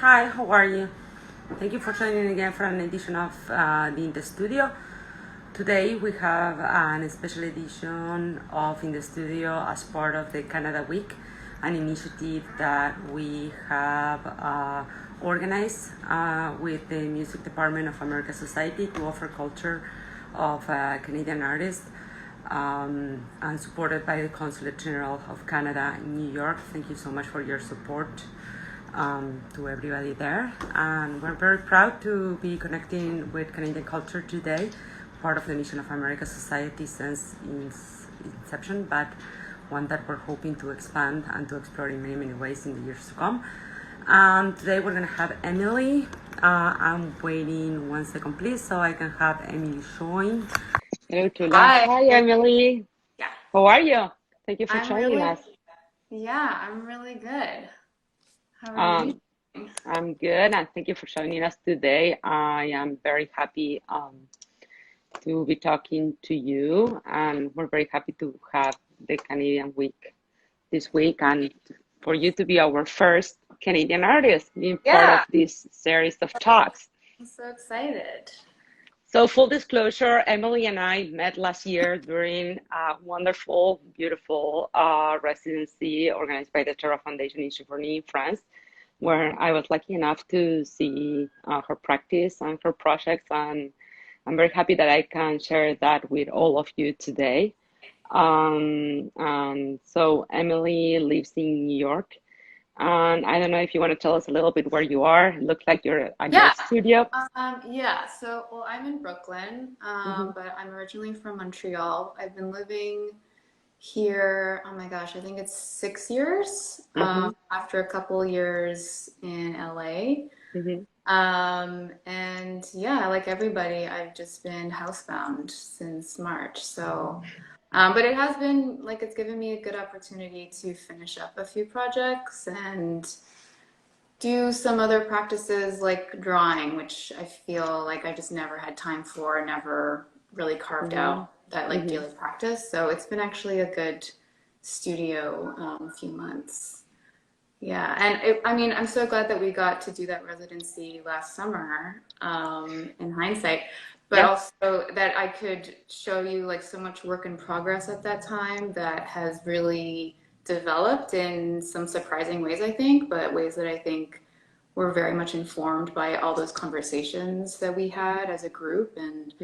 Hi, how are you? Thank you for joining again for an edition of the In the Studio. Today we have an special edition of In the Studio as part of the Canada Week, an initiative that we have organized with the Music Department of American Society to offer culture of Canadian artists and supported by the Consulate General of Canada in New York. Thank you so much for your support. To everybody there, and we're very proud to be connecting with Canadian culture today, part of the Mission of America Society since its inception, but one that we're hoping to expand and to explore in many ways in the years to come. And today we're going to have Emily. I'm waiting 1 second, please, so I can have Emily join. Hello, Tula. Hi, Emily. Yeah. How are you? Thank you for joining us. Yeah, I'm really good. How are you doing? I'm good, and thank you for joining us today. I am very happy to be talking to you, and we're very happy to have the Canadian Week this week, and for you to be our first Canadian artist being part of this series of talks. I'm so excited. So full disclosure, Emily and I met last year during a wonderful, beautiful residency organized by the Terra Foundation in Giverny, France, where I was lucky enough to see her practice and her projects. And I'm very happy that I can share that with all of you today. So Emily lives in New York. And I don't know if you want to tell us a little bit where you are. It looks like you're at your studio. So I'm in Brooklyn, but I'm originally from Montreal. I've been living here, oh my gosh, I think it's 6 years after a couple years in LA. And yeah, like everybody, I've just been housebound since March. So but it has been like, it's given me a good opportunity to finish up a few projects and do some other practices like drawing, which I feel like I just never had time for, never really carved out that like daily practice. So it's been actually a good studio few months. Yeah, and I mean, I'm so glad that we got to do that residency last summer in hindsight. But also that I could show you like so much work in progress at that time that has really developed in some surprising ways, I think, but ways that I think were very much informed by all those conversations that we had as a group and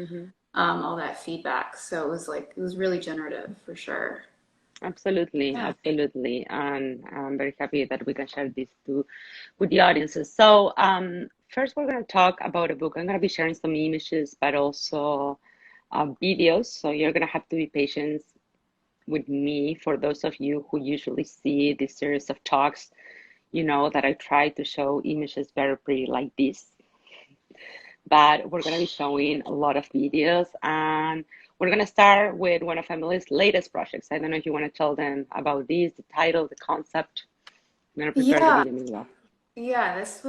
all that feedback. So it was really generative for sure. Absolutely. And I'm very happy that we can share this with the audiences. So first we're going to talk about a book. I'm going to be sharing some images, but also videos. So you're going to have to be patient with me. For those of you who usually see this series of talks, you know that I try to show images very pretty like this. But we're going to be showing a lot of videos, and we're going to start with one of Emily's latest projects. I don't know if you want to tell them about this, the title, the concept. I'm going to prepare the video as well. Yeah, this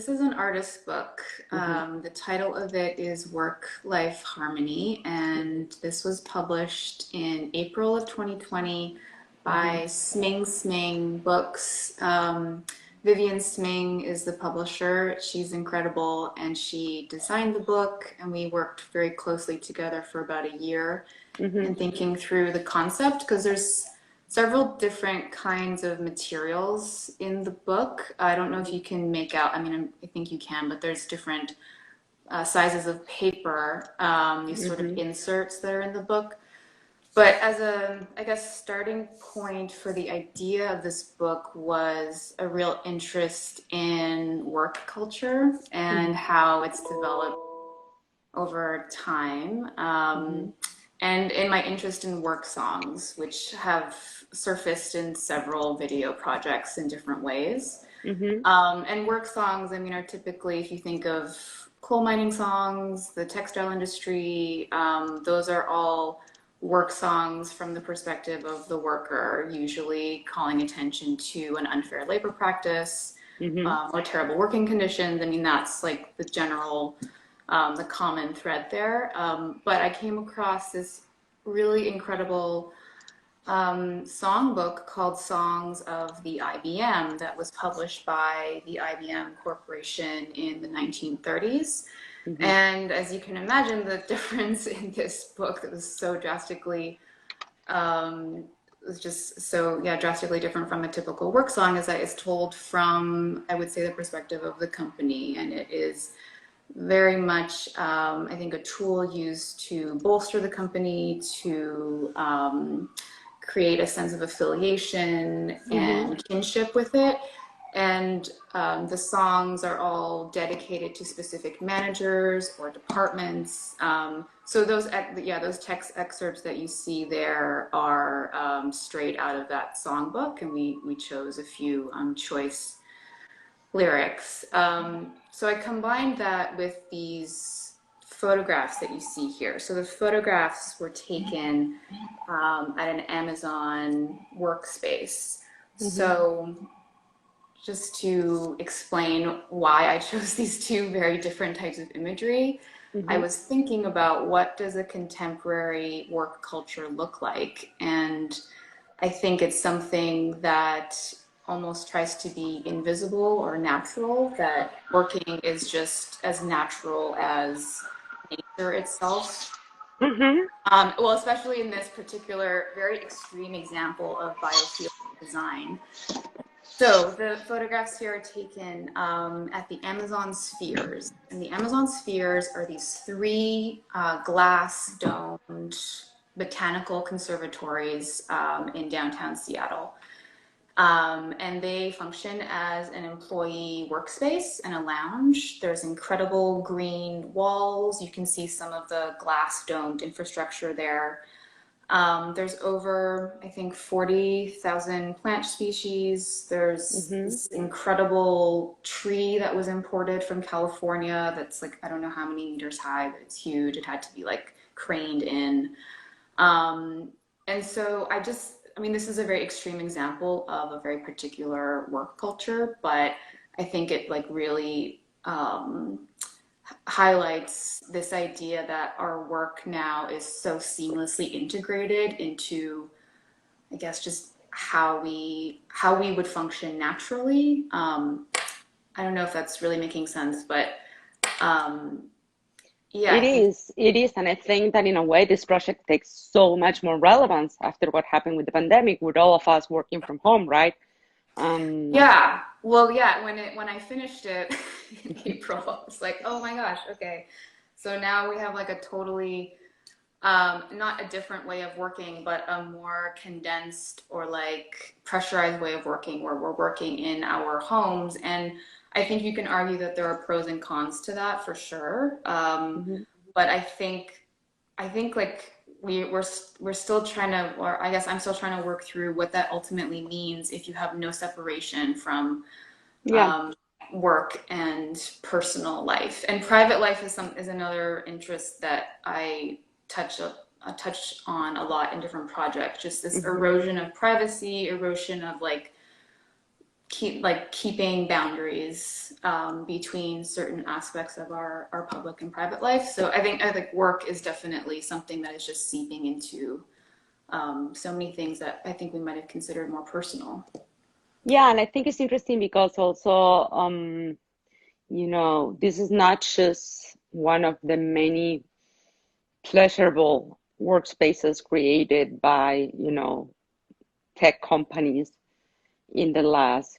is an artist's book. The title of it is Work-Life Harmony, and this was published in April of 2020 by Sming Sming Books. Vivian Sming is the publisher. She's incredible, and she designed the book, and we worked very closely together for about a year in thinking through the concept, because there's several different kinds of materials in the book. I don't know if you can make out, I mean, I think you can, but there's different sizes of paper, these sort of inserts that are in the book. But as a, I guess, starting point for the idea of this book was a real interest in work culture and how it's developed over time. And in my interest in work songs, which have surfaced in several video projects in different ways. And work songs, I mean, are typically, if you think of coal mining songs, the textile industry, those are all work songs from the perspective of the worker, usually calling attention to an unfair labor practice or terrible working conditions. I mean, that's like the general, the common thread there. But I came across this really incredible songbook called Songs of the IBM that was published by the IBM Corporation in the 1930s. Mm-hmm. And as you can imagine, the difference in this book that was so drastically, was just so, yeah, drastically different from a typical work song is that it's told from, I would say, the perspective of the company. And it is very much, I think, a tool used to bolster the company, to create a sense of affiliation and kinship with it. And the songs are all dedicated to specific managers or departments. So those text excerpts that you see there are straight out of that songbook, and we chose a few choice lyrics. So I combined that with these photographs that you see here. So the photographs were taken at an Amazon workspace. So just to explain why I chose these two very different types of imagery, I was thinking about what does a contemporary work culture look like? And I think it's something that almost tries to be invisible or natural, that working is just as natural as nature itself. Well, especially in this particular very extreme example of biofield design. So the photographs here are taken at the Amazon spheres. And the Amazon spheres are these three glass domed botanical conservatories in downtown Seattle. And they function as an employee workspace and a lounge. There's incredible green walls. You can see some of the glass domed infrastructure there. There's over, I think, 40,000 plant species. There's this incredible tree that was imported from California that's like, I don't know how many meters high, but it's huge. It had to be like craned in. And so I mean, this is a very extreme example of a very particular work culture, but I think it like really highlights this idea that our work now is so seamlessly integrated into, I guess, just how we would function naturally. I don't know if that's really making sense, but yeah. It is. And I think that in a way, this project takes so much more relevance after what happened with the pandemic, with all of us working from home, right? Yeah. Well, yeah, when I finished it in April, I was like, oh my gosh, okay. So now we have like a totally, not a different way of working, but a more condensed or like pressurized way of working where we're working in our homes. And I think you can argue that there are pros and cons to that for sure. But I think like we're still trying to, or I guess I'm still trying to work through what that ultimately means if you have no separation from work and personal life. And private life is another interest that I touch on a lot in different projects. Just this erosion of privacy, erosion of keeping boundaries between certain aspects of our public and private life. So I think work is definitely something that is just seeping into so many things that I think we might have considered more personal. Yeah, and I think it's interesting because also, this is not just one of the many pleasurable workspaces created by, tech companies in the last,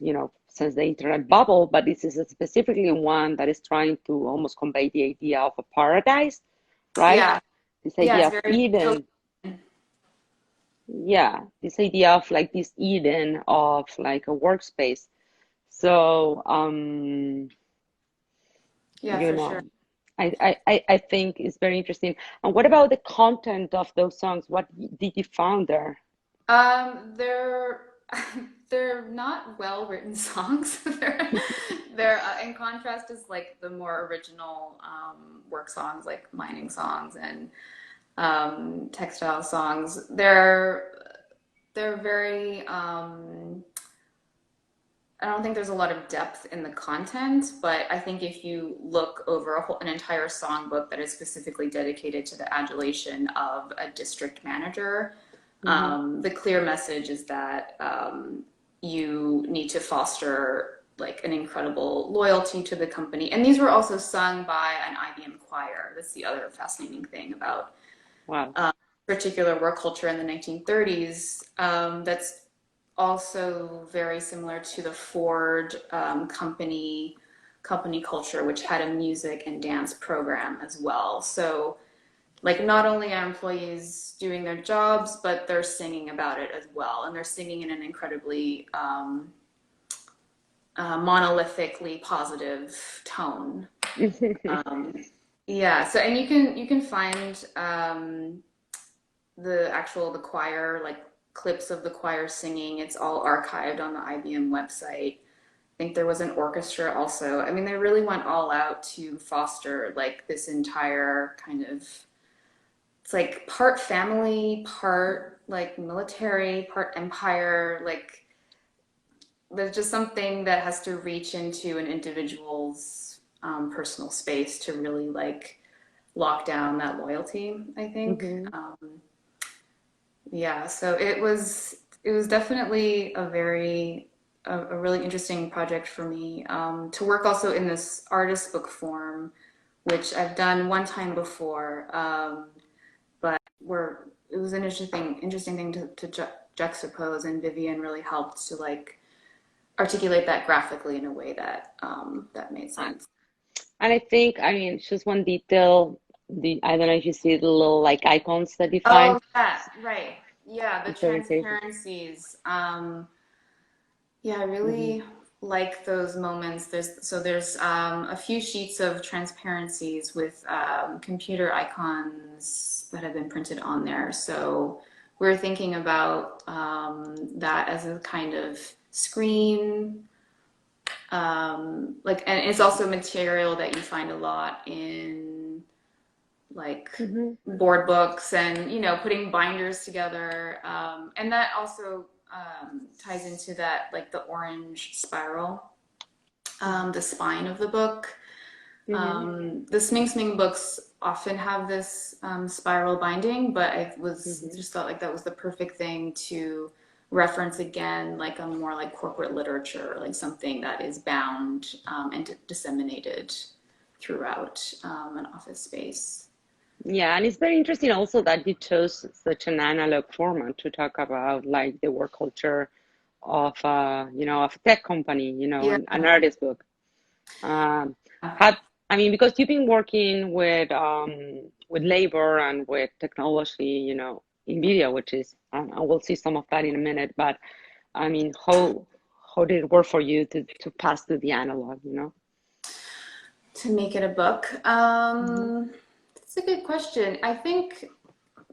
since the internet bubble, but this is specifically one that is trying to almost convey the idea of a paradise, right? Yeah. This idea of very Eden. Yeah, this idea of like this Eden of like a workspace. So, sure. I think it's very interesting. And what about the content of those songs? What did you found there? They're not well-written songs. they're in contrast is like the more original work songs, like mining songs and textile songs. They're very I don't think there's a lot of depth in the content, but I think if you look over an entire songbook that is specifically dedicated to the adulation of a district manager, The clear message is that you need to foster like an incredible loyalty to the company. And these were also sung by an IBM choir. That's the other fascinating thing about particular work culture in the 1930s. That's also very similar to the Ford company culture, which had a music and dance program as well. So like not only are employees doing their jobs, but they're singing about it as well. And they're singing in an incredibly monolithically positive tone. Yeah, so and you can find the choir, like clips of the choir singing. It's all archived on the IBM website. I think there was an orchestra also. I mean, they really went all out to foster like this entire kind of, it's like part family, part like military, part empire. Like there's just something that has to reach into an individual's personal space to really like lock down that loyalty, I think. Yeah, so it was definitely a really interesting project for me to work also in this artist book form, which I've done one time before, but it was an interesting thing to juxtapose, and Vivian really helped to like articulate that graphically in a way that that made sense. And I think, I mean, just one detail, I don't know if you see the little like icons that you find. Oh, yeah, right. Yeah, the transparencies. Yeah, I really like those moments. There's a few sheets of transparencies with computer icons that have been printed on there. So we're thinking about that as a kind of screen. Like, and it's also material that you find a lot in like board books and, you know, putting binders together. And that also ties into that, like the orange spiral, the spine of the book. The Sming Sming books often have this spiral binding, but I just felt like that was the perfect thing to reference again, like a more like corporate literature, like something that is bound and disseminated throughout an office space. Yeah, and it's very interesting also that you chose such an analog format to talk about like the work culture of you know, of a tech company, you know, an artist book. I mean, because you've been working with labor and with technology, you know, in video, which is I will see some of that in a minute. But I mean, how did it work for you to pass to the analog, you know? To make it a book, that's a good question. I think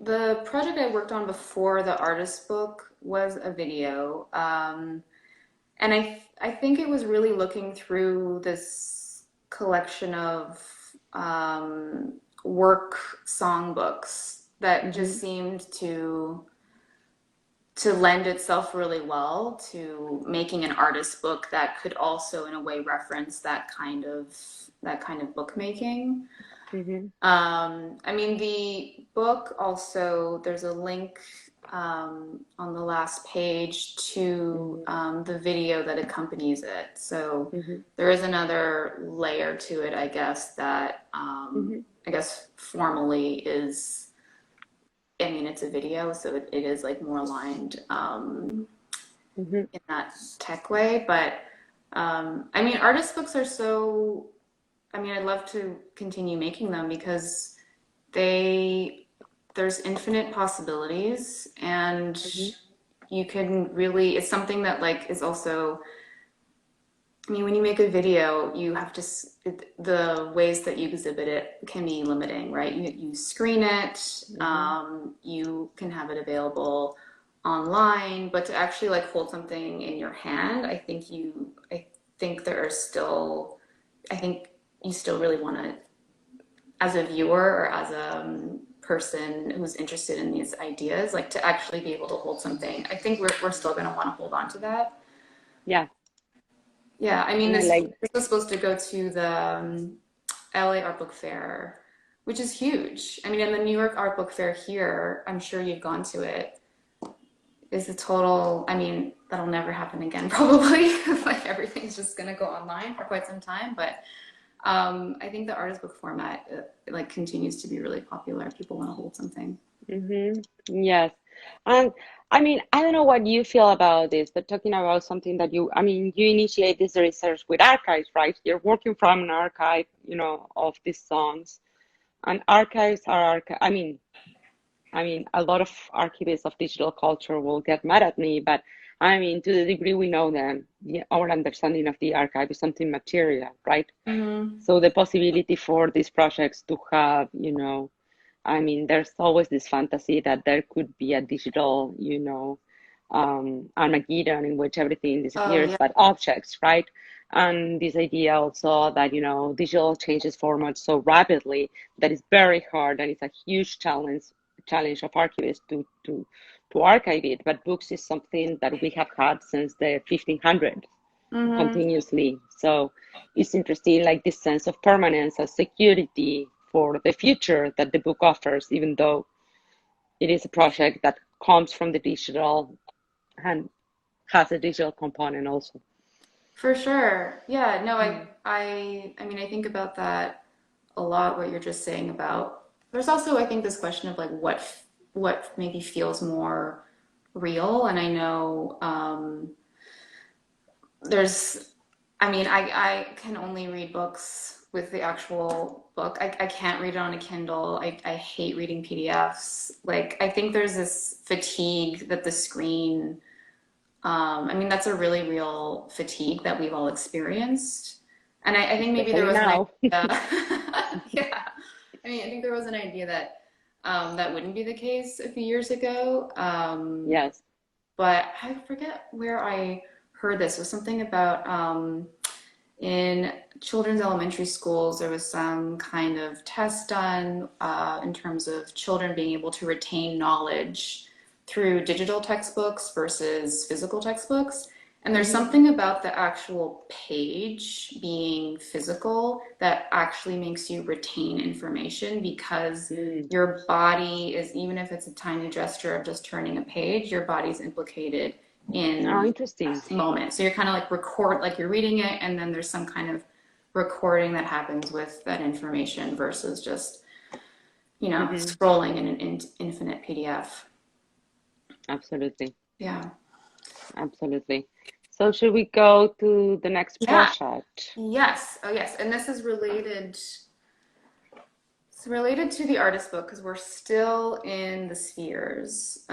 the project I worked on before the artist book was a video, and I think it was really looking through this collection of work songbooks that just seemed to lend itself really well to making an artist book that could also in a way reference that kind of bookmaking. I mean, the book also, there's a link on the last page to the video that accompanies it. So there is another layer to it, I guess, that I guess formally is, I mean, it's a video, so it is like more aligned in that tech way. But I mean, artist books are so, I mean, I'd love to continue making them because there's infinite possibilities, and you can really, it's something that like is also, I mean, when you make a video, you have to, the ways that you exhibit it can be limiting, right? You screen it, you can have it available online, but to actually like hold something in your hand, I think there are still, I think you still really want to, as a viewer or as a person who's interested in these ideas, like to actually be able to hold something. I think we're still going to want to hold on to that. Yeah. Yeah, I mean, this was supposed to go to the LA Art Book Fair, which is huge. I mean, in the New York Art Book Fair here, I'm sure you've gone to it. is a total, I mean, that'll never happen again, probably. Like everything's just gonna go online for quite some time. But I think the artist book format like continues to be really popular. People want to hold something. Yes. And I mean, I don't know what you feel about this, but talking about something that you, I mean, you initiate this research with archives, right? You're working from an archive, of these songs. And archives are, I mean, a lot of archivists of digital culture will get mad at me, but I mean, to the degree we know them, our understanding of the archive is something material, right? Mm-hmm. So the possibility for these projects to have, I mean, there's always this fantasy that there could be a digital, Armageddon in which everything Oh disappears, yeah. but objects, right? And this idea also that, digital changes format so rapidly that it's very hard and it's a huge challenge of archivists to archive it. But books is something that we have had since the 1500s Mm-hmm. continuously. So it's interesting, like this sense of permanence and security for the future that the book offers, even though it is a project that comes from the digital and has a digital component also. For sure. Yeah, no, Mm. I mean, I think about that a lot, what you're just saying about. There's also, I think, this question of like what maybe feels more real. And I know there's, I mean, I can only read books with the actual book. I can't read it on a Kindle. I hate reading PDFs. Like, I think there's this fatigue that the screen, I mean, that's a really real fatigue that we've all experienced. And I think maybe there Especially was an now. idea, yeah. I mean, I think there was an idea that that wouldn't be the case a few years ago. Yes. But I forget where I heard this. It was something about in children's elementary schools, there was some kind of test done in terms of children being able to retain knowledge through digital textbooks versus physical textbooks. And there's Hmm. something about the actual page being physical that actually makes you retain information because Mm. your body is, even if it's a tiny gesture of just turning a page, your body's implicated Oh, in interesting. moment. So you're kind of like record, like you're reading it, and then there's some kind of recording that happens with that information versus just, Hmm. scrolling in an infinite PDF. Absolutely. Yeah. Absolutely. So should we go to the next Yeah. project? Yes. Oh, yes. And this is related. It's related to the artist book because we're still in the spheres,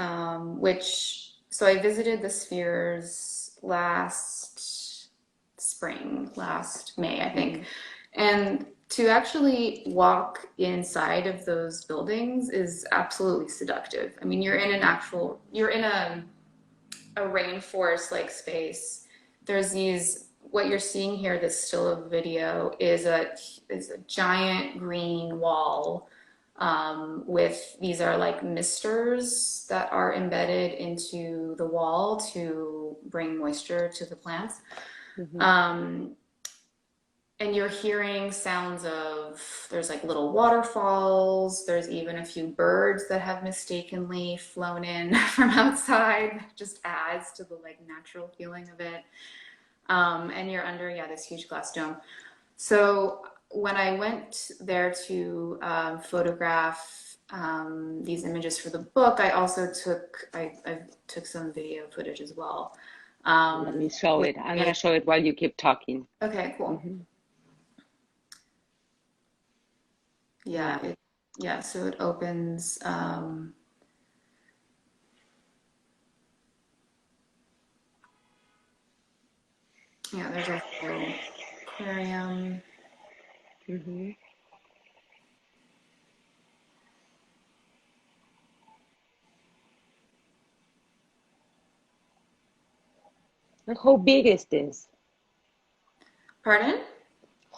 so I visited the spheres last spring, last May, I think. Hmm. And to actually walk inside of those buildings is absolutely seductive. I mean, you're in a rainforest like space. There's these, what you're seeing here, this still of video is a giant green wall with, these are like misters that are embedded into the wall to bring moisture to the plants. Hmm. Um, and you're hearing sounds of, there's like little waterfalls, there's even a few birds that have mistakenly flown in from outside, just adds to the like natural feeling of it. And you're under, yeah, this huge glass dome. So when I went there to photograph these images for the book, I took some video footage as well. Let me show With it. I'm my, gonna show it while you keep talking. okay, cool. Hmm. Yeah, Yeah. yeah, so it opens, yeah, there's also aquarium. Hmm. And how big is this? Pardon?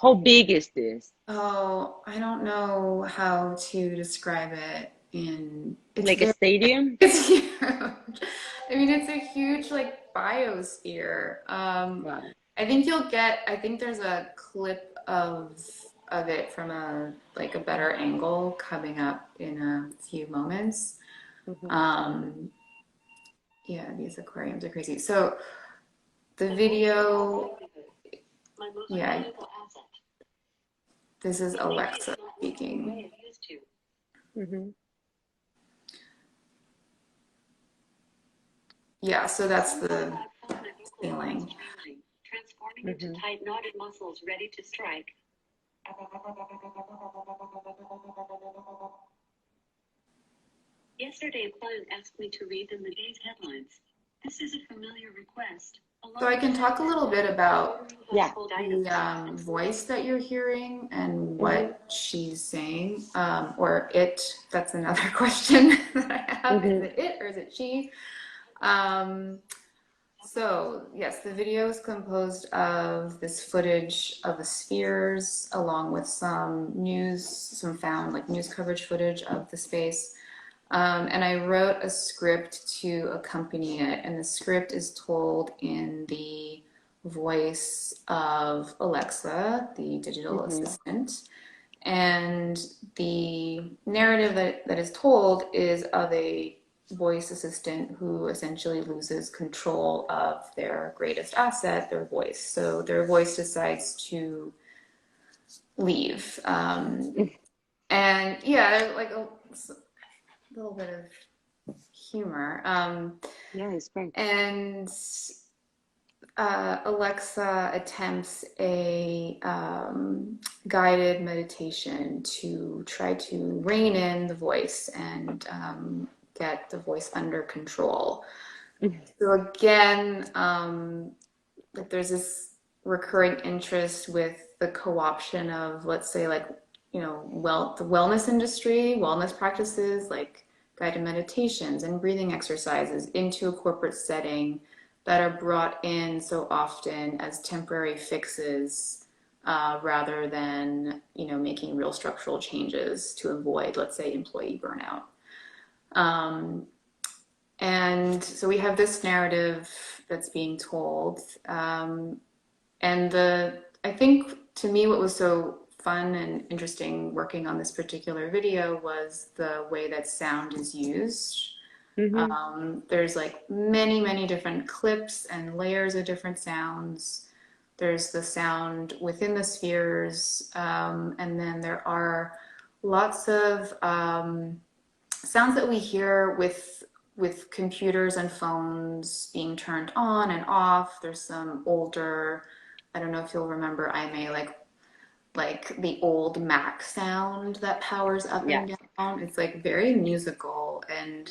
How big is this? Oh, I don't know how to describe it it's Like a very, stadium? it's huge. I mean, it's a huge like biosphere. Wow. I think there's a clip of it from a like a better angle coming up in a few moments. Hmm. Um, Yeah, these aquariums are crazy. So the video, yeah, this is Alexa speaking. Mm-hmm. Yeah, so that's the ceiling. Transforming into tight knotted muscles ready to strike. Yesterday, a client asked me to read them the day's headlines. This is a familiar request. So I can talk a little bit about Yeah. the voice that you're hearing and what she's saying, or it. That's another question that I have. Is it it or is it she? So yes, the video is composed of this footage of the spheres along with some found like news coverage footage of the space. And I wrote a script to accompany it, and the script is told in the voice of Alexa, the digital assistant. And the narrative that is told is of a voice assistant who essentially loses control of their greatest asset, their voice. So their voice decides to leave. And yeah, like a little bit of humor. Yeah, it's great. And Alexa attempts a guided meditation to try to rein in the voice and get the voice under control. So again, like there's this recurring interest with the co-option of, let's say, like, you know, the wellness industry, wellness practices like guided meditations and breathing exercises into a corporate setting that are brought in so often as temporary fixes rather than, you know, making real structural changes to avoid, let's say, employee burnout. And so we have this narrative that's being told. And I think to me what was so fun and interesting working on this particular video was the way that sound is used. There's like many different clips and layers of different sounds. There's the sound within the spheres, and then there are lots of sounds that we hear with computers and phones being turned on and off. There's some older, I don't know if you'll remember, Aimé, like the old Mac sound that powers up and down. It's like very musical and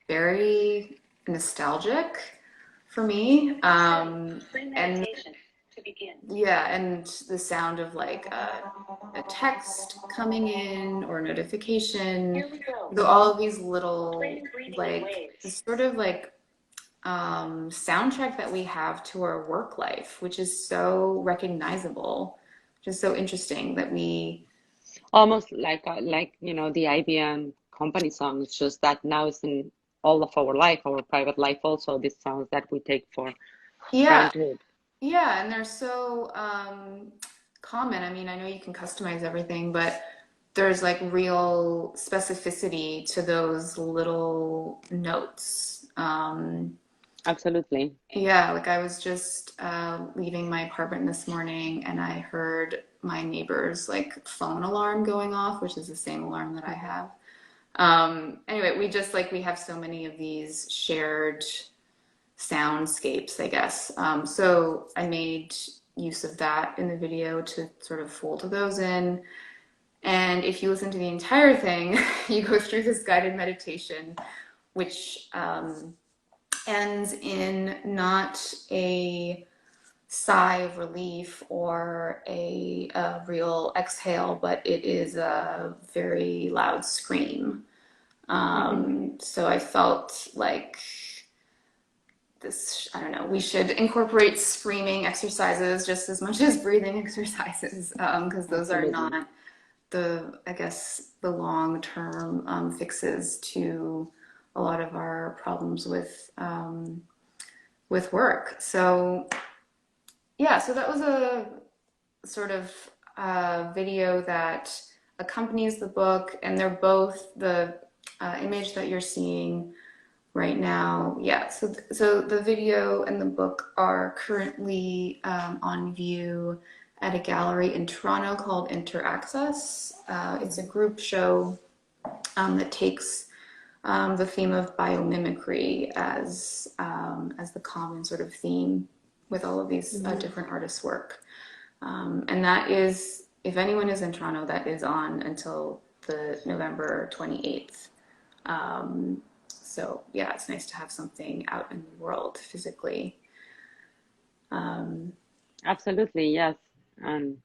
very nostalgic for me. And yeah, and the sound of like a text coming in or notification. So all of these little like sort of like soundtrack that we have to our work life, which is so recognizable, just so interesting that we Almost like you know, the IBM company song. It's just that now it's in all of our life, our private life also, these songs that we take for granted. Yeah, and they're so common. I mean, I know you can customize everything, but there's like real specificity to those little notes. Absolutely. Yeah, like I was just leaving my apartment this morning and I heard my neighbor's like phone alarm going off, which is the same alarm that I have. Anyway, we have so many of these shared soundscapes, I guess. So I made use of that in the video to sort of fold those in. And if you listen to the entire thing, you go through this guided meditation, which ends in not a sigh of relief or a real exhale, but it is a very loud scream. So I felt like this, I don't know, we should incorporate screaming exercises just as much as breathing exercises, because those are not I guess, the long-term fixes to a lot of our problems with work. So yeah, so that was a sort of video that accompanies the book, and they're both the image that you're seeing right now. Yeah, so the video and the book are currently on view at a gallery in Toronto called Interaccess. It's a group show that takes the theme of biomimicry as the common sort of theme with all of these different artists' work. And that is, if anyone is in Toronto, that is on until the November 28th. So yeah, it's nice to have something out in the world physically. Absolutely, yes. And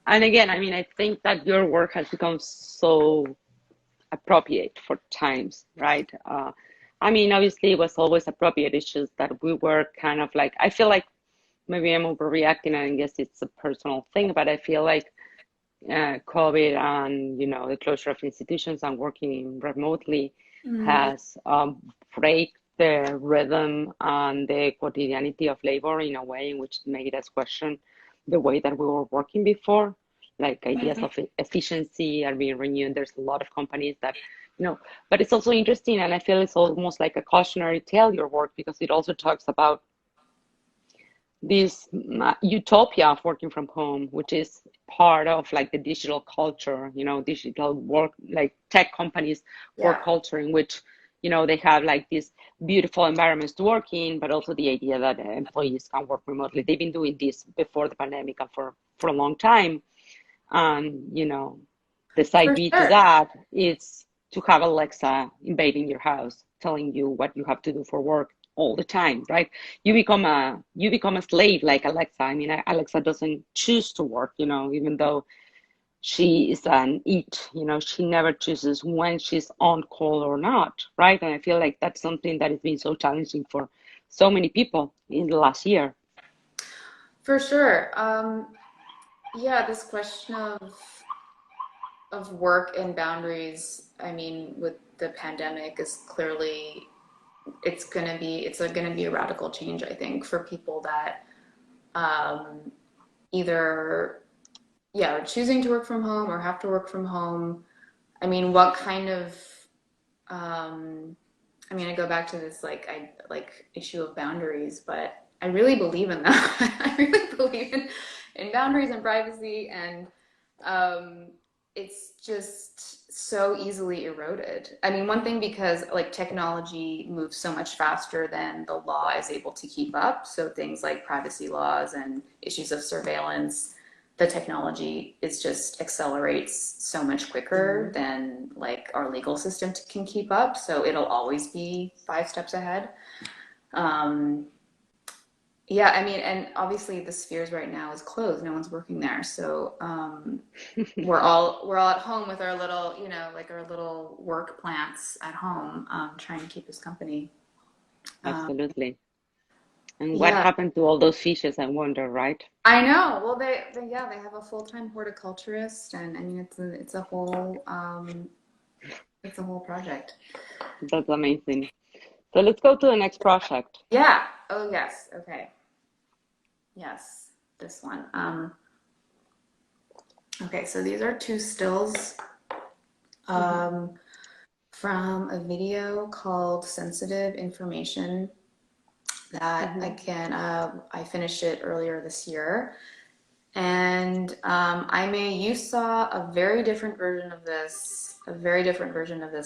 and again, I mean, I think that your work has become so appropriate for times, right? I mean, obviously, it was always appropriate. It's just that we were kind of like, I feel like maybe I'm overreacting, and I guess it's a personal thing, but I feel like COVID and the closure of institutions and working remotely has break the rhythm and the quotidianity of labor in a way in which made us question the way that we were working before. Like ideas of efficiency are being renewed. There's a lot of companies that, but it's also interesting, and I feel it's almost like a cautionary tale, your work, because it also talks about this utopia of working from home, which is part of like the digital culture, digital work, like tech companies work culture in which, they have like these beautiful environments to work in, but also the idea that employees can work remotely. They've been doing this before the pandemic and for a long time. And, the side B to that is to have Alexa invading your house, telling you what you have to do for work all the time, right? You become a slave like Alexa. I mean, Alexa doesn't choose to work, even though she is an it, she never chooses when she's on call or not, right? And I feel like that's something that has been so challenging for so many people in the last year. For sure. Yeah, this question of work and boundaries, I mean, with the pandemic is clearly it's gonna be a radical change, I think, for people that either are choosing to work from home or have to work from home. I mean, what kind of I mean, I go back to this issue of boundaries, but I really believe in that. I really believe in boundaries and privacy, and it's just so easily eroded. I mean, one thing, because like technology moves so much faster than the law is able to keep up. So things like privacy laws and issues of surveillance, the technology is just accelerates so much quicker than like our legal system can keep up. So it'll always be 5 steps ahead. Yeah, I mean, and obviously the Spheres right now is closed. No one's working there. So we're all at home with our little, like our little work plants at home, trying to keep us company. Absolutely. And what happened to all those fishes, I wonder, right? I know. Well, they have a full-time horticulturist, and I mean, it's a whole project. That's amazing. So let's go to the next project. Yeah. Oh, yes. Okay. Yes, this one. Okay, so these are 2 stills from a video called Sensitive Information that I finished it earlier this year. And Aimé, you saw a very different version of this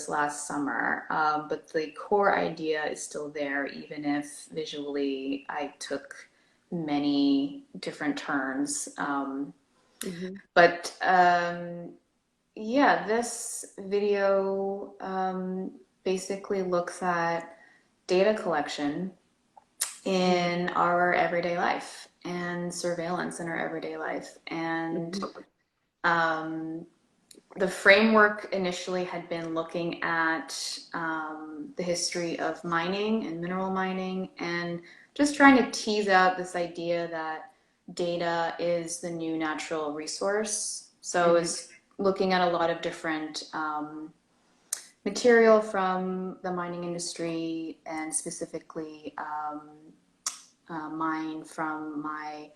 last summer, but the core idea is still there, even if visually I took many different turns. But yeah, this video basically looks at data collection in our everyday life and surveillance in our everyday life. And the framework initially had been looking at the history of mining and mineral mining, and just trying to tease out this idea that data is the new natural resource. So it's looking at a lot of different material from the mining industry, and specifically mine from my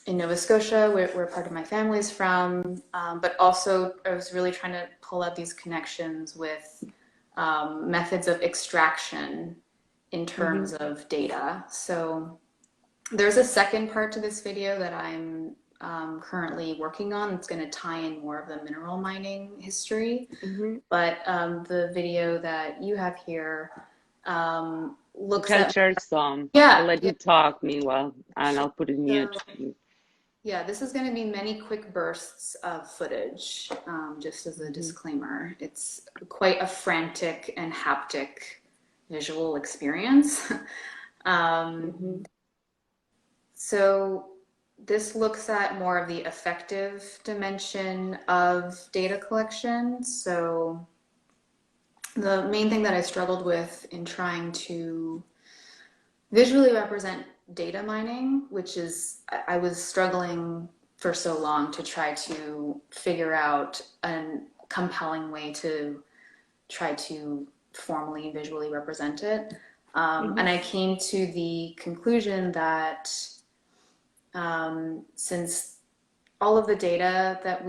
in Nova Scotia, where part of my family is from, but also I was really trying to pull out these connections with methods of extraction in terms of data. So there's a second part to this video that I'm currently working on. It's going to tie in more of the mineral mining history. But the video that you have here looks at... share some. Yeah. I'll let you talk meanwhile, and I'll put it mute. Yeah, this is going to be many quick bursts of footage, just as a disclaimer. It's quite a frantic and haptic visual experience. So this looks at more of the effective dimension of data collection. So the main thing that I struggled with in trying to visually represent data mining, which is, I was struggling for so long to try to figure out a compelling way to try to formally visually represent it. And I came to the conclusion that since all of the data that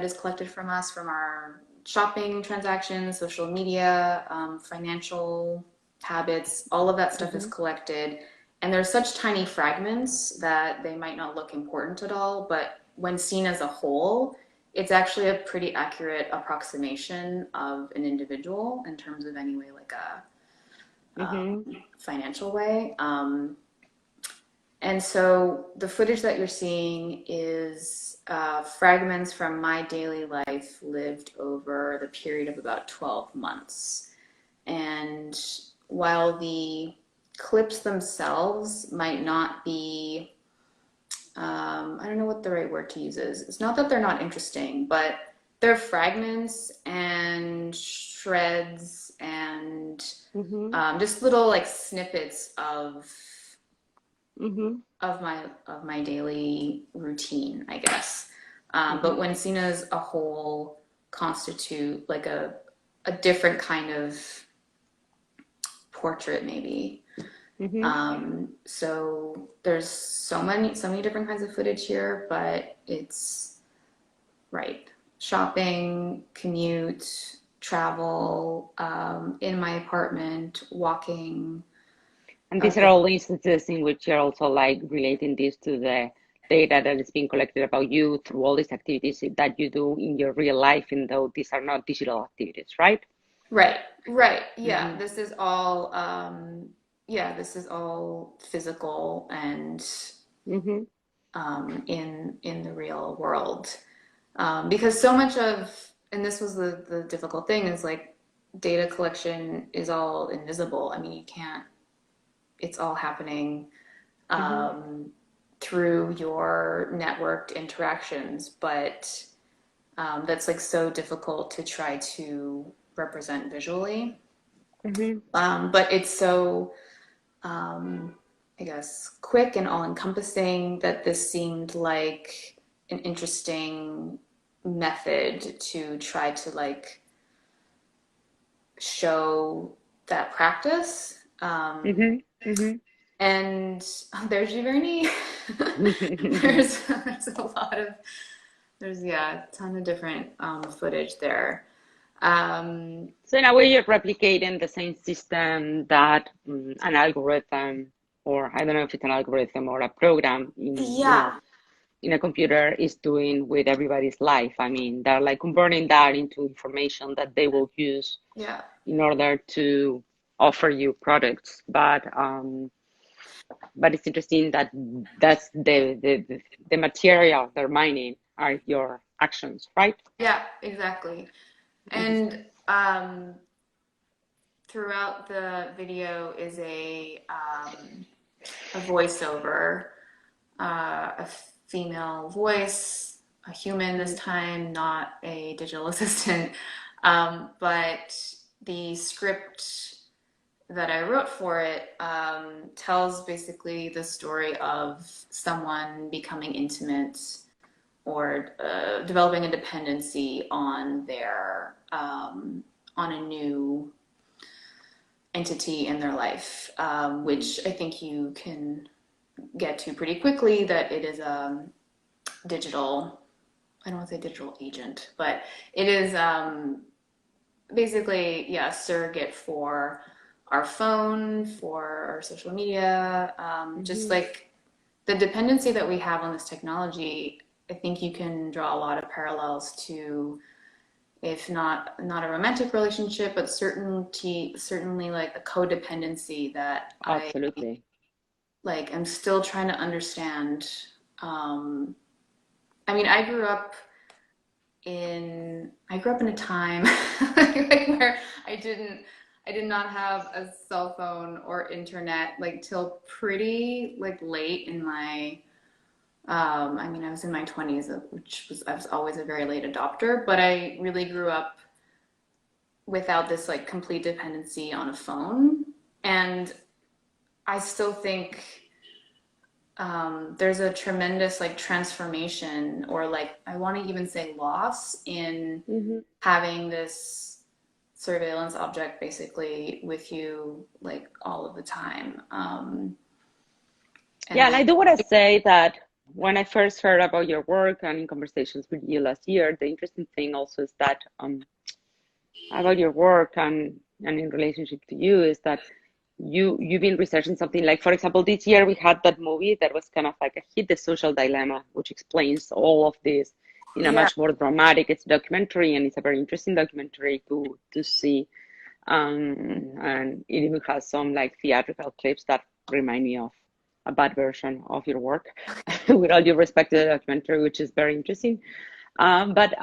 is collected from us, from our shopping transactions, social media, financial habits, all of that stuff is collected. And there's such tiny fragments that they might not look important at all, but when seen as a whole, it's actually a pretty accurate approximation of an individual in terms of anyway, like a financial way. And so the footage that you're seeing is fragments from my daily life lived over the period of about 12 months. And while the clips themselves might not be, I don't know what the right word to use is. It's not that they're not interesting, but they're fragments and shreds and just little like snippets of my daily routine, I guess. But when seen as a whole, constitute like a different kind of portrait, maybe. So there's so many different kinds of footage here, but it's shopping, commute, travel, in my apartment, walking. And these are all instances in which you're also like relating this to the data that is being collected about you through all these activities that you do in your real life, even though these are not digital activities, right? Right. Yeah, this is all this is all physical and in the real world. Because so much of, and this was the difficult thing, is like data collection is all invisible. I mean, you can't, it's all happening through your networked interactions, but that's like so difficult to try to represent visually. But it's so, I guess, quick and all-encompassing that this seemed like an interesting method to try to like show that practice. And there's Giverny. there's a lot of, a ton of different footage there. So in a way, you're replicating the same system that an algorithm, or I don't know if it's an algorithm or a program in a computer is doing with everybody's life. I mean, they're like converting that into information that they will use in order to offer you products. But it's interesting that that's the material they're mining are your actions, right? Yeah, exactly. And throughout the video is a voiceover, a female voice, a human this time, not a digital assistant. But the script that I wrote for it tells basically the story of someone becoming intimate or developing a dependency on their on a new entity in their life, which I think you can get to pretty quickly, that it is a digital, I don't want to say digital agent, but it is basically, yeah, a surrogate for our phone, for our social media, just like the dependency that we have on this technology. I think you can draw a lot of parallels to, if not a romantic relationship, but certainly like a codependency that Absolutely. I'm still trying to understand. I mean, I grew up in a time like where I did not have a cell phone or internet like till pretty like late in my I mean, I was in my 20s, I was always a very late adopter, but I really grew up without this like complete dependency on a phone. And I still think there's a tremendous like transformation, or like I want to even say loss, in having this surveillance object basically with you like all of the time. Yeah, and I do want to say that when I first heard about your work and in conversations with you last year, the interesting thing also is that about your work and in relationship to you is that you've been researching something like, for example, this year we had that movie that was kind of like a hit, The Social Dilemma, which explains all of this in a much more dramatic. It's a documentary, and it's a very interesting documentary to see. And it even has some like theatrical clips that remind me of a bad version of your work, with all due respect to the documentary, which is very interesting. But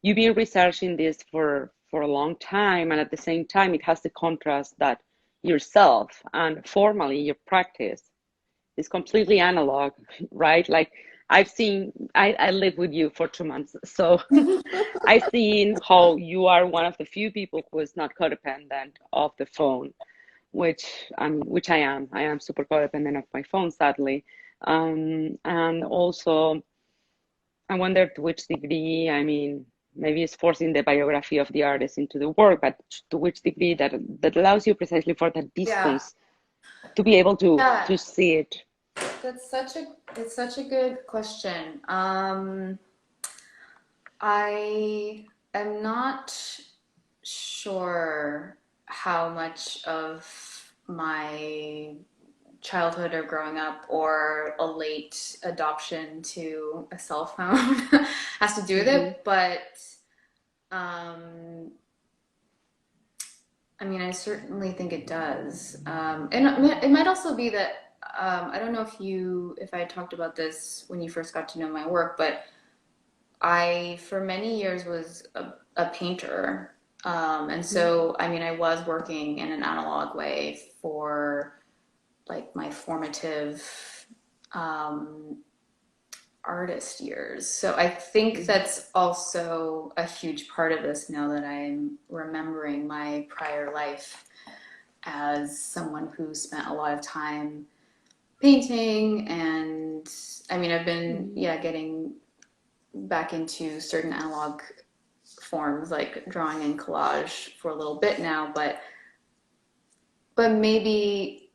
you've been researching this for a long time, and at the same time, it has the contrast that yourself and formally your practice is completely analog, right? Like I live with you for 2 months, so I've seen how you are one of the few people who is not codependent of the phone, which I am. I am super codependent of my phone, sadly. And also, I wonder to which degree, I mean, maybe it's forcing the biography of the artist into the work, but to which degree that allows you precisely for that distance to be able to see it. It's such a good question. I am not sure how much of my childhood or growing up or a late adoption to a cell phone has to do with it, but I mean, I certainly think it does. And it might also be that I don't know if I talked about this when you first got to know my work, but I, for many years, was a painter. And so, I mean, I was working in an analog way for like my formative artist years. So I think that's also a huge part of this, now that I'm remembering my prior life as someone who spent a lot of time painting. And I mean, I've been, getting back into certain analog forms like drawing and collage for a little bit now, but maybe,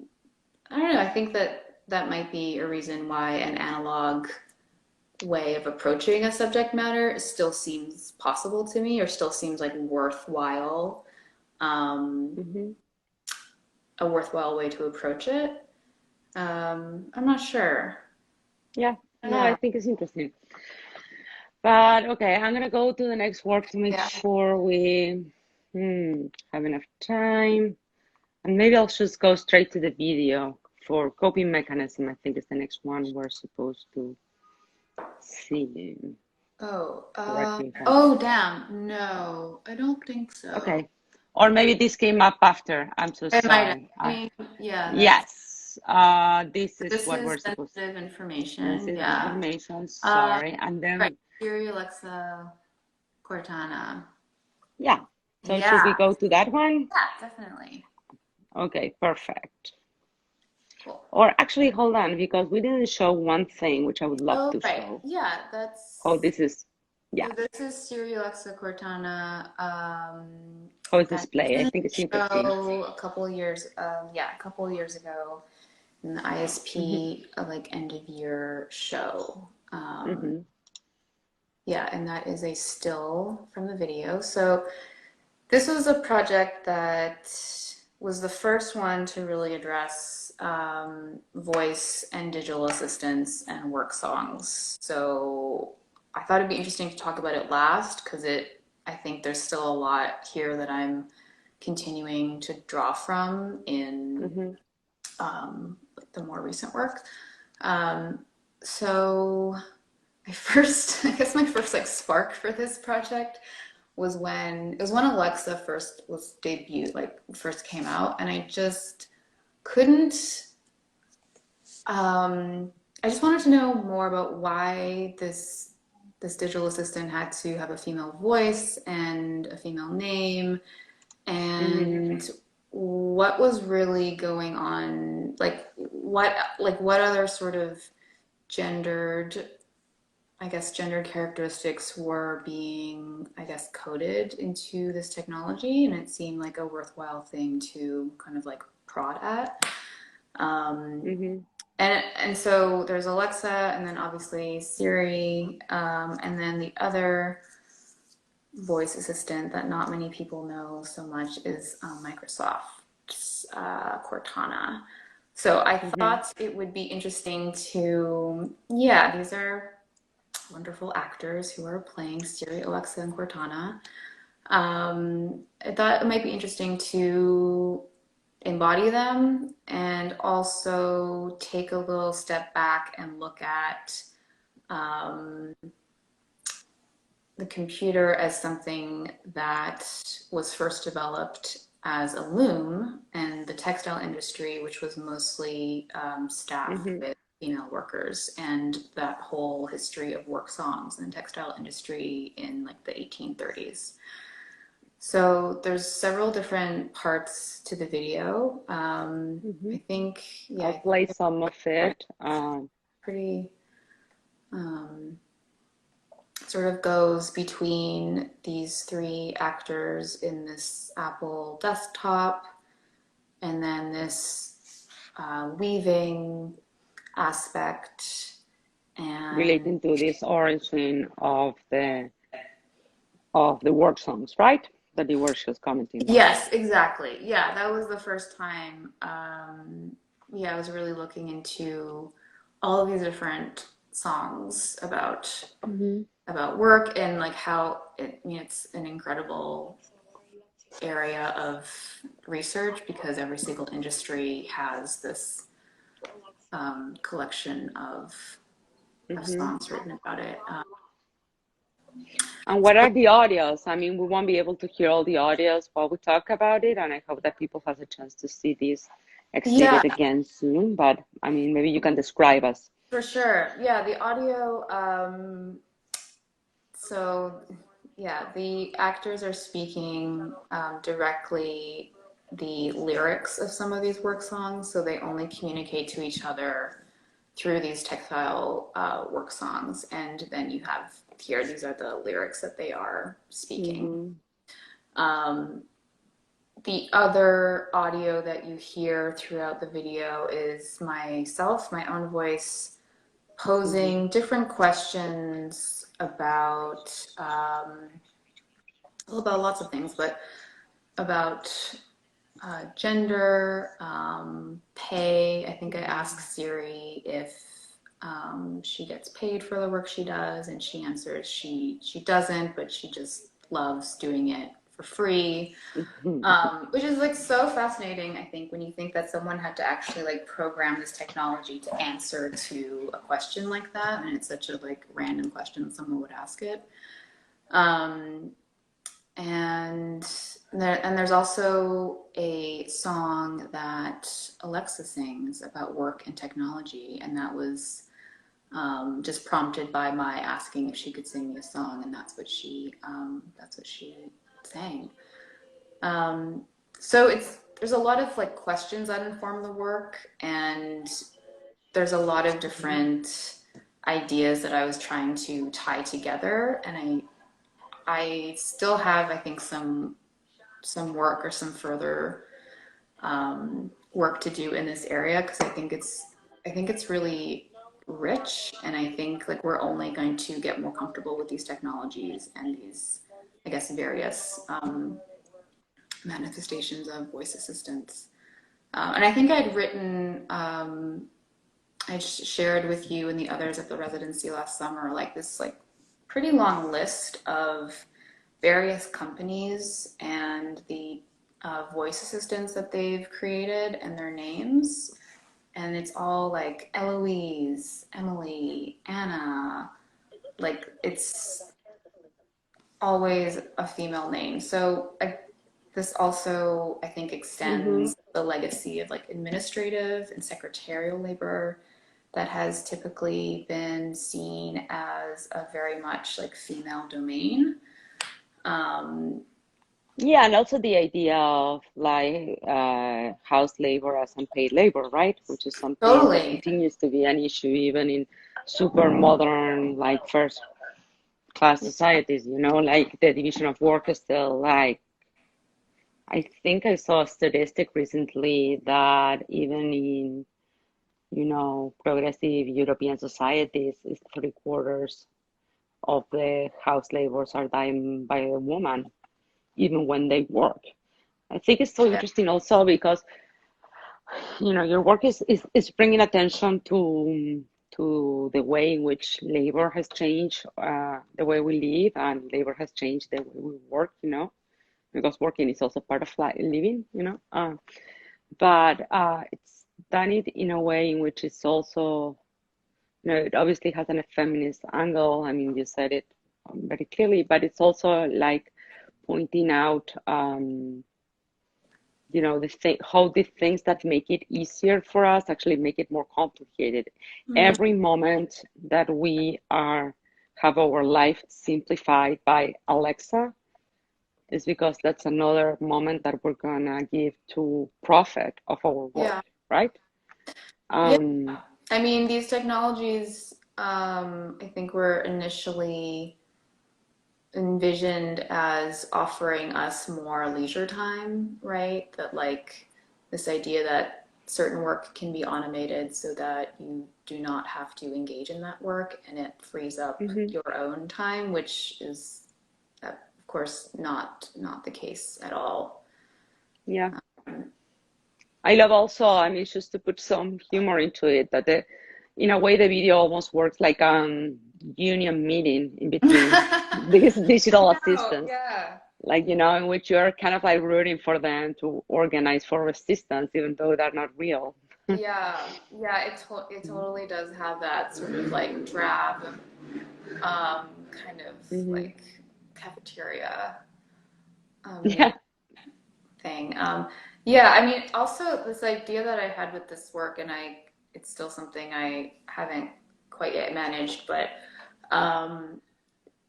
I don't know, I think that might be a reason why an analog way of approaching a subject matter still seems possible to me, or still seems like worthwhile, a worthwhile way to approach it. I'm not sure. No, I think it's interesting. But okay, I'm gonna go to the next work to make sure we have enough time. And maybe I'll just go straight to the video for coping mechanism. I think is the next one we're supposed to see. Oh, damn. No, I don't think so. Okay. Or maybe this came up after. I'm so sorry. Yes. This is what we're supposed to. Sensitive information. This is information. Sorry. And then. Right. Siri, Alexa, Cortana. Yeah. So should we go to that one? Yeah, definitely. Okay, perfect. Cool. Or actually, hold on, because we didn't show one thing which I would love to show. Yeah, that's. Oh, this is. Yeah. So this is Siri, Alexa, Cortana. How is display? I think it's interesting. A couple of years ago, in the ISP, like end of year show. Yeah, and that is a still from the video. So This was a project that was the first one to really address voice and digital assistants and work songs. So I thought it'd be interesting to talk about it last because I think there's still a lot here that I'm continuing to draw from in the more recent work. So I guess my first like spark for this project was when Alexa first came out, and I just couldn't. I just wanted to know more about why this digital assistant had to have a female voice and a female name, and what was really going on. What other sort of gendered characteristics were being, coded into this technology, and it seemed like a worthwhile thing to kind of like prod at. And so there's Alexa, and then obviously Siri, and then the other voice assistant that not many people know so much is Microsoft's Cortana. So I thought it would be interesting to, these are wonderful actors who are playing Siri, Alexa, and Cortana. I thought it might be interesting to embody them and also take a little step back and look at the computer as something that was first developed as a loom, and the textile industry, which was mostly staffed with female workers, and that whole history of work songs in the textile industry in like the 1830s. So there's several different parts to the video. I think, I'll play some of it. Pretty sort of goes between these three actors in this Apple desktop, and then this weaving aspect, and relating to this origin of the work songs, right? That you were just commenting. Yes, exactly. Yeah, that was the first time. I was really looking into all of these different songs about work, and like how it's an incredible area of research, because every single industry has this collection of songs written about it. And what are the audios? I mean, we won't be able to hear all the audios while we talk about it, and I hope that people have a chance to see this exhibit again soon. But I mean, maybe you can describe us. For sure. Yeah, the audio. The actors are speaking directly the lyrics of some of these work songs, so they only communicate to each other through these textile work songs, and then you have here, these are the lyrics that they are speaking. The other audio that you hear throughout the video is myself, my own voice, posing different questions about lots of things, but about gender, pay. I think I asked Siri if she gets paid for the work she does, and she answers she doesn't, but she just loves doing it for free, which is like so fascinating. I think when you think that someone had to actually like program this technology to answer to a question like that, and it's such a like random question that someone would ask it. And there's also a song that Alexa sings about work and technology, and that was just prompted by my asking if she could sing me a song, and that's what she sang. So there's a lot of like questions that inform the work, and there's a lot of different ideas that I was trying to tie together, and I still have, I think, some work or some further work to do in this area, because I think it's really rich, and I think like we're only going to get more comfortable with these technologies and these, I guess, various manifestations of voice assistance. And I think I'd written, I shared with you and the others at the residency last summer, like this like pretty long list of various companies and the voice assistants that they've created and their names. And it's all like Eloise, Emily, Anna, like it's always a female name. So this also, I think, extends the legacy of like administrative and secretarial labor that has typically been seen as a very much like female domain. Yeah, and also the idea of like house labor as unpaid labor, right? Which is something that Totally. continues to be an issue even in super modern, like first class societies, you know, like the division of work is still like, I think I saw a statistic recently that even in, you know, progressive European societies, it's 3/4 of the house laborers are done by a woman, even when they work. I think it's so interesting also because, you know, your work is bringing attention to the way in which labor has changed, the way we live, and labor has changed the way we work, you know, because working is also part of living, you know. But it's done it in a way in which it's also, you know, it obviously has a feminist angle. I mean, you said it very clearly, but it's also like pointing out, you know, how the things that make it easier for us actually make it more complicated. Every moment that we have our life simplified by Alexa is because that's another moment that we're gonna give to profit of our work, right? Yeah. I mean, these technologies, I think were initially envisioned as offering us more leisure time, right? That like this idea that certain work can be automated so that you do not have to engage in that work and it frees up your own time, which is of course not the case at all. Yeah. I love also, I mean, just to put some humor into it, that in a way the video almost works like union meeting in between these digital assistants. Yeah. Like, you know, in which you're kind of like rooting for them to organize for resistance, even though they're not real. Yeah, it totally does have that sort of like drab, kind of like cafeteria Yeah. thing. Yeah, I mean, also this idea that I had with this work, and it's still something I haven't quite yet managed, but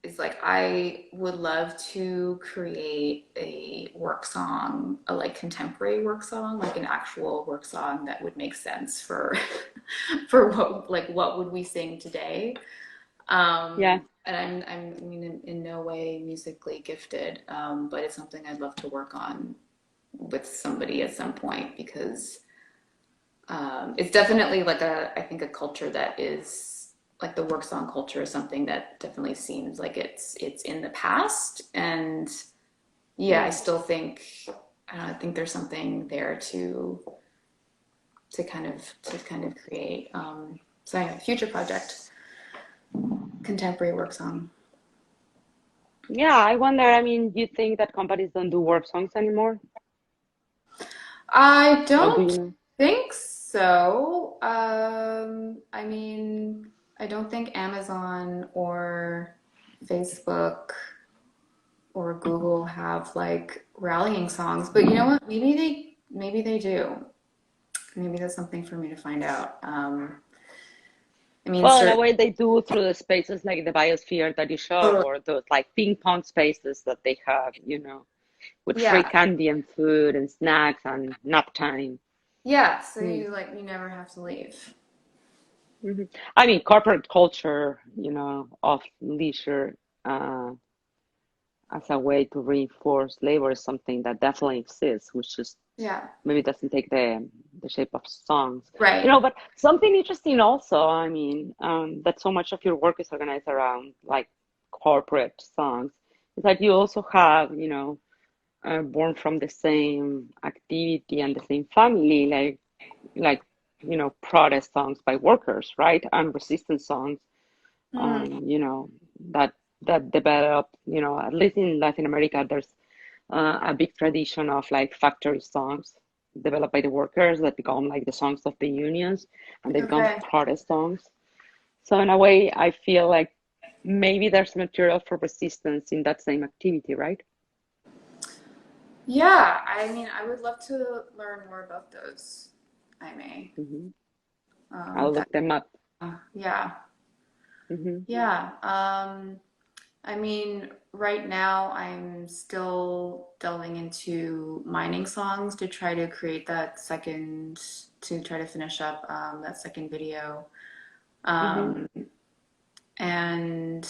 is like I would love to create a work song, a like contemporary work song, like an actual work song that would make sense for for what would we sing today. Yeah. And I mean, in no way musically gifted, but it's something I'd love to work on with somebody at some point because it's definitely like I think a culture that is like the work song culture is something that definitely seems like it's in the past. And yeah, I still think, I think there's something there to kind of create. So anyway, future project, contemporary work song. Yeah, I wonder, I mean, do you think that companies don't do work songs anymore? I Or do don't you know? think so. I mean, I don't think Amazon or Facebook or Google have like rallying songs, but you know what? Maybe they do. Maybe that's something for me to find out. I mean, Well, in a way, they do through the spaces like the biosphere that you show, totally. or those like ping pong spaces that they have, you know, with free Yeah, candy and food and snacks and nap time. yeah. So Mm. you never have to leave. I mean, corporate culture, you know, of leisure uh, as a way to reinforce labor is something that definitely exists, which just Yeah, maybe doesn't take the shape of songs, you right. know. But something interesting also, I mean, that so much of your work is organized around like corporate songs, is that you also have, you know, born from the same activity and the same family, like protest songs by workers, right? And resistance songs, that developed, at least in Latin America, there's a big tradition of like factory songs developed by the workers that become like the songs of the unions, and they become Okay. protest songs. So in a way, I feel like maybe there's material for resistance in that same activity, right? Yeah, I mean, I would love to learn more about those, I may. Hmm. I'll That, look them up. yeah. Hmm. Yeah. I mean, right now I'm still delving into mining songs to try to create to try to finish up that second video. Hmm. Um, and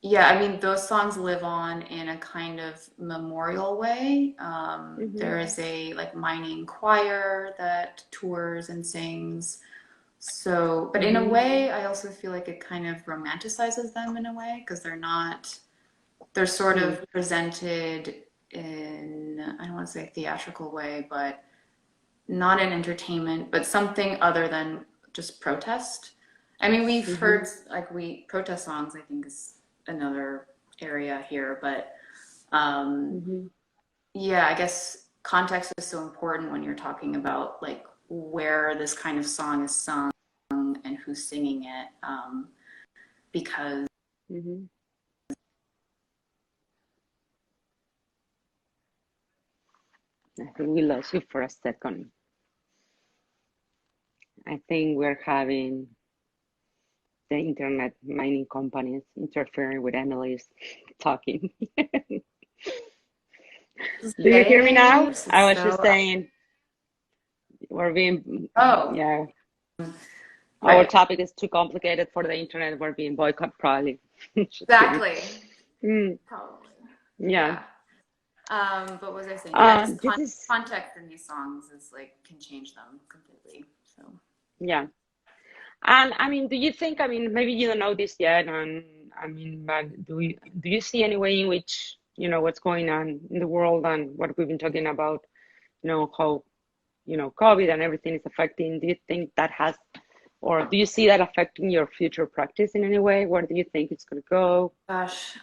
yeah, I mean, those songs live on in a kind of memorial way. Hmm. There is a like mining choir that tours and sings. So, but in a Hmm. way, I also feel like it kind of romanticizes them in a way because they're sort Hmm. of presented in, I don't want to say theatrical way, but not in entertainment, but something other than just protest. I mean, we've Hmm. heard protest songs, I think is another area here, but um, Hmm. yeah, I guess context is so important when you're talking about like where this kind of song is sung and who's singing it, because Hmm. I think we lost you for a second. I think we're having the internet mining companies interfering with Emily's talking. Do you hear me now? this is I was just so, saying we're being, oh, yeah, our right, topic is too complicated for the internet. We're being boycotted, probably. Just kidding. exactly, Mm, probably, yeah. yeah. But what was I saying? Yeah, just This is, context in these songs is like can change them completely. So yeah. And I mean, do you think, I mean, maybe you don't know this yet, and I mean, but do you see any way in which, what's going on in the world and what we've been talking about, how, COVID and everything is affecting, do you think that has, or do you see that affecting your future practice in any way? Where do you think it's going to go? gosh,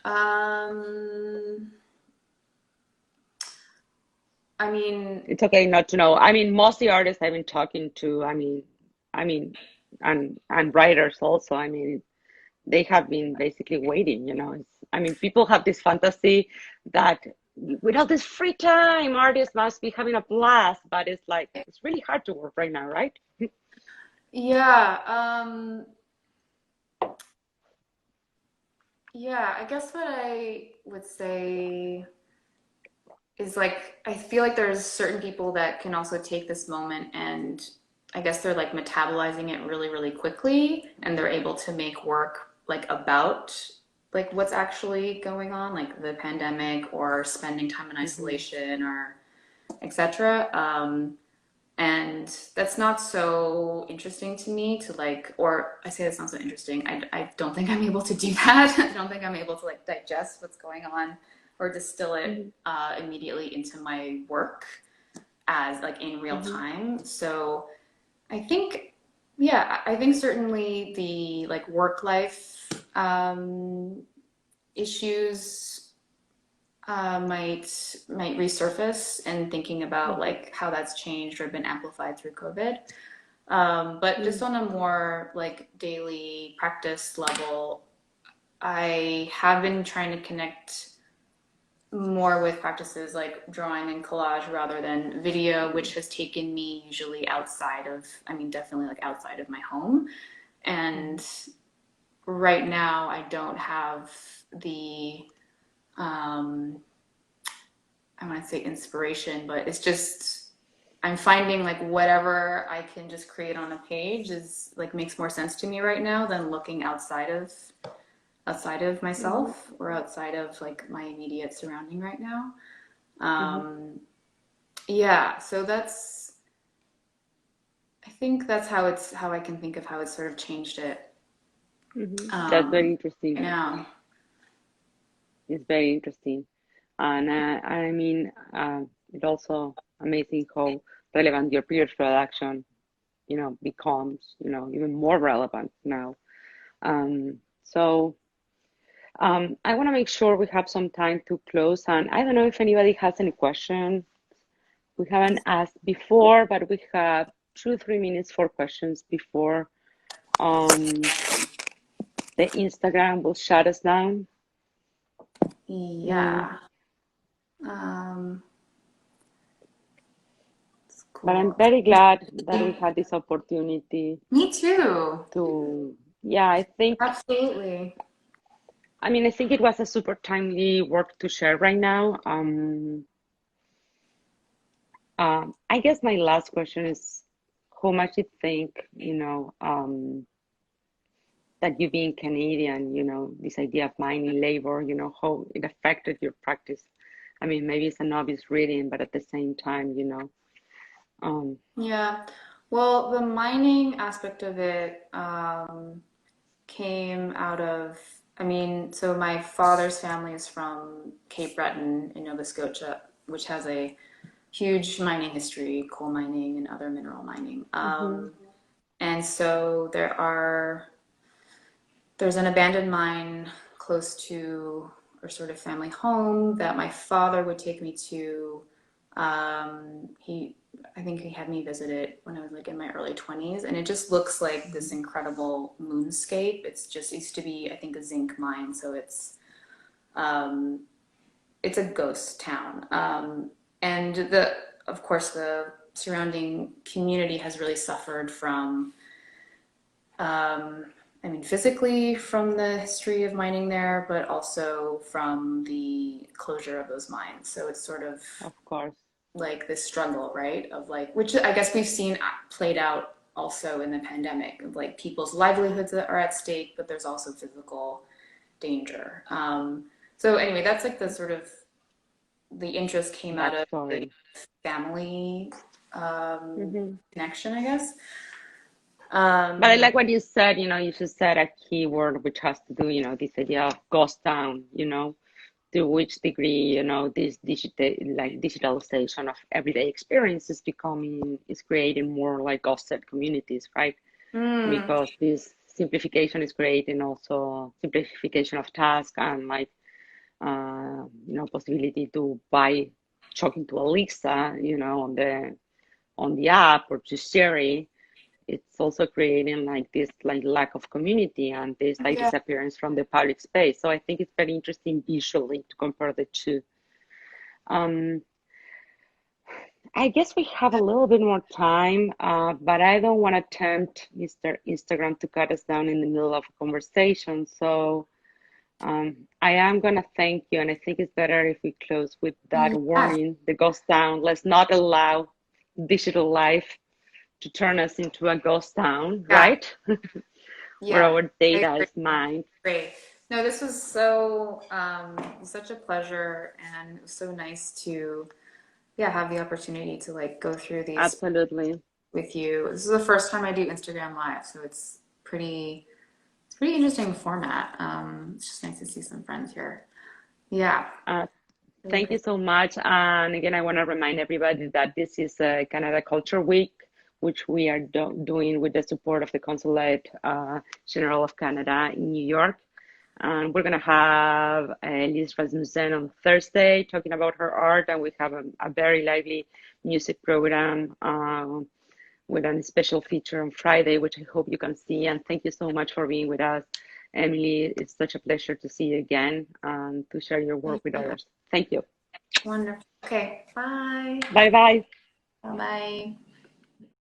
I mean, It's okay not to know. I mean, most of the artists I've been talking to, I mean, and writers also, I mean, they have been basically waiting. I mean, people have this fantasy that with all this free time, artists must be having a blast, but it's like it's really hard to work right now, right? yeah, yeah. I guess what I would say is like I feel like there's certain people that can also take this moment and I guess they're like metabolizing it really, really quickly and they're able to make work like about like what's actually going on, like the pandemic or spending time in Hmm. isolation or etc. And that's not so interesting to me to like, or I say that's not so interesting. I don't think I'm able to do that. I don't think I'm able to like digest what's going on or distill it Hmm. immediately into my work as like in real Hmm. time. So I think, yeah, I think certainly the like work life issues might resurface and thinking about Hmm. like how that's changed or been amplified through COVID. But just on a more like daily practice level, I have been trying to connect more with practices like drawing and collage rather than video, which has taken me usually outside of, I mean, definitely like outside of my home. And right now, I don't have the, um, I want to say inspiration, but it's just, I'm finding like whatever I can just create on a page is like makes more sense to me right now than looking outside of Hmm. myself or outside of like my immediate surrounding right now. Hmm. Um, yeah, so I think that's how I can think of how it's sort of changed it That's very right interesting. now. It's very interesting. And I mean, it's also amazing how relevant your previous production, becomes, even more relevant now. So I want to make sure we have some time to close. And I don't know if anybody has any questions. We haven't asked before, but we have 2-3 minutes for questions before the Instagram will shut us down. Yeah. It's cool. But I'm very glad that we had this opportunity Me too. I think, Absolutely. I mean, I think it was a super timely work to share right now. I guess my last question is how much you think, that you being Canadian, this idea of mining labor, how it affected your practice. I mean, maybe it's an obvious reading, but at the same time, Yeah. Well, the mining aspect of it came out of, so my father's family is from Cape Breton in Nova Scotia, which has a huge mining history, coal mining and other mineral mining. And so there's an abandoned mine close to our sort of family home that my father would take me to. I think he had me visit it when I was like in my early 20s, and it just looks like this incredible moonscape. It used to be, I think, a zinc mine, so it's a ghost town. And of course, the surrounding community has really suffered from, physically from the history of mining there, but also from the closure of those mines. So it's sort of course, like this struggle, right? Of like, which I guess we've seen played out also in the pandemic, of like people's livelihoods that are at stake, but there's also physical danger. So anyway, that's like the sort of the interest came out of the family connection, I guess. But I like what you said, you just said a key word which has to do, this idea of ghost town, to which degree, this digitalization of everyday experience is creating more like offset communities, right? Because this simplification is creating also simplification of tasks and like, possibility to buy talking to Alexa, on the app or to Siri. It's also creating like this like lack of community and this like disappearance from the public space. So I think it's very interesting visually to compare the two. I guess we have a little bit more time, but I don't want to tempt Mr. Instagram to cut us down in the middle of a conversation. So I am going to thank you, and I think it's better if we close with that warning, the ghost town. Let's not allow digital life to turn us into a ghost town, right? Where our data is mined. Great. No, this was so such a pleasure, and it was so nice to have the opportunity to like go through these Absolutely with you. This is the first time I do Instagram Live, so it's pretty interesting format. It's just nice to see some friends here. Yeah. Thank you so much. And again, I want to remind everybody that this is Canada Culture Week, which we are doing with the support of the Consulate General of Canada in New York. And we're going to have Liz Rasmussen on Thursday talking about her art, and we have a very lively music program with a special feature on Friday, which I hope you can see. And thank you so much for being with us, Emily. It's such a pleasure to see you again and to share your work with others. Thank you. Wonderful. Okay, bye. Bye-bye. Bye-bye.